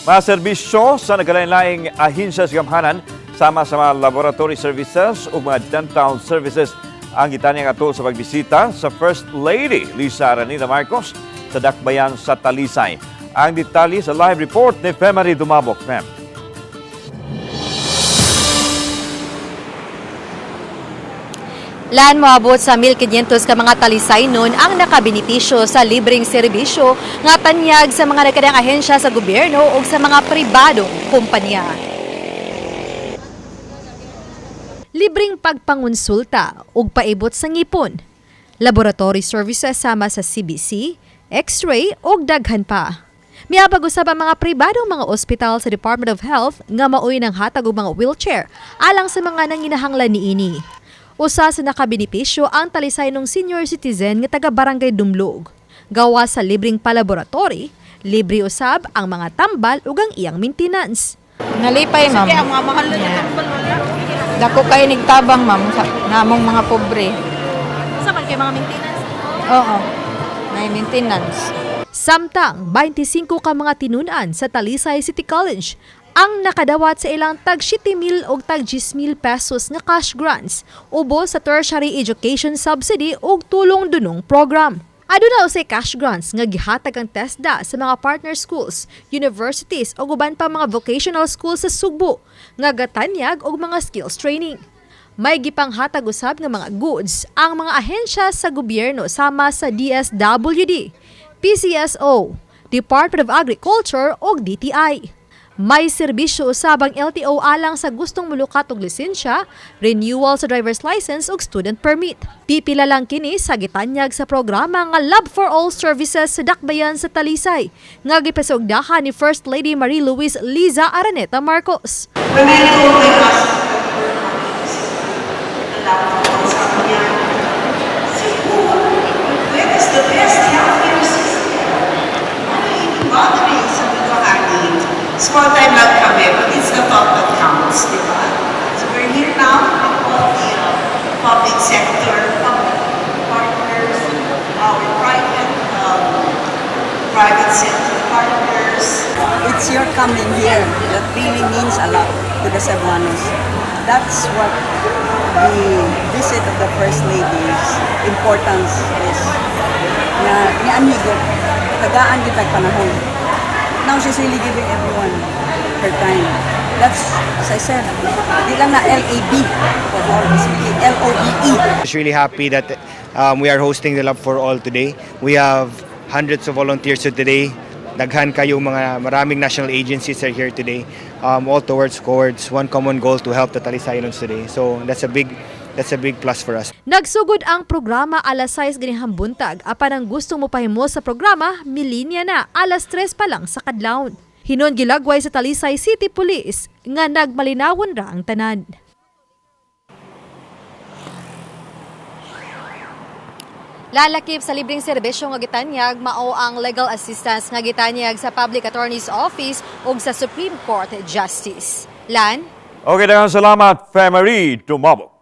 Mga serbisyo sa nagkalain-laing ahensya sa kagamhanan sama sa mga laboratory services o mga dental services ang gitanyag atol sa pagbisita sa First Lady Liza Araneta-Marcos sa dakbayan sa Talisay. Ang detalye sa live report ni Femari Dumabok. Ma'am. Lan moabot sa 1,500 ka mga Talisaynon ang nakabenitisyo sa libreng serbisyo nga tanyag sa mga nagkadang ahensya sa gobyerno o sa mga pribadong kumpanya. Libreng pagpangonsulta ug paibot sa ngipon, laboratory services sama sa CBC, X-ray ug daghan pa. Miabag usab ang mga pribadong mga ospital sa Department of Health nga maoy ng hatag og mga wheelchair alang sa mga nanginahanglan niini. Usa sa nakabenepisyo ang Talisaynong senior citizen nga taga-barangay Dumlog. Gawa sa libreng palaboratory, libre usab ang mga tambal ug ang iyang maintenance. Nalipay, ma'am. Kaya mga mahal na tambal wala. Dako kayo nigtabang, ma'am, sa namong mga pobre. Sa man kay mga maintenance? Oo, may maintenance. Samtang 25 ka mga tinunan sa Talisay City College ang nakadawat sa ilang tag 7,000 o tag 10,000 pesos nga cash grants ubos sa tertiary education subsidy ug tulong dunong program. Aduna usay cash grants nga gihatag ang TESDA sa mga partner schools, universities ug uban pa mga vocational schools sa Sugbo nga gatanyag og mga skills training. May gipanghatag usab nga mga goods ang mga ahensya sa gobyerno sama sa DSWD, PCSO, Department of Agriculture ug DTI. May serbisyo usabang LTO alang sa gustong mulukat og lisensya, renewal sa driver's license ug student permit. Pipila lang kini sa gitanyag sa programa nga Love for All Services sa dakbayan sa Talisay, nga gipasugdahan ni First Lady Liza Araneta-Marcos. When I told my husband, the love for all sa kanya, where is the best healthcare system? Ano yung boundaries sa pagkakanin? Small time lang kami, but it's the thought that counts, di ba? So we're here now with all the public sector, public partners, our private sector partners. It's your coming here that really means a lot to the Cebuanos. That's what the visit of the First Lady's importance is. Ni amigo, tagaan kitag panahon. Now she's really giving everyone her time. That's, as I said, di lang na LAB for all, it's really LOEE. I'm really happy that we are hosting the Love for All today. We have hundreds of volunteers today. Daghan kayo maraming national agencies are here today, all towards one common goal to help the Talisaynons today. So that's a big plus for us. Nagsugod ang programa alas 6 ganihang buntag apan ang gustong mopahimo sa programa milinya na alas 3 pa lang sa kadlawon. Hinon gilagway sa Talisay City Police nga nagmalinawon ra ang tanan. Lalakip sa libreng serbisyo nga gitanyag mao ang legal assistance nga gitanyag sa Public Attorney's Office ug sa Supreme Court Justice. Lan? Okay, daghang salamat, Femari Dumabok.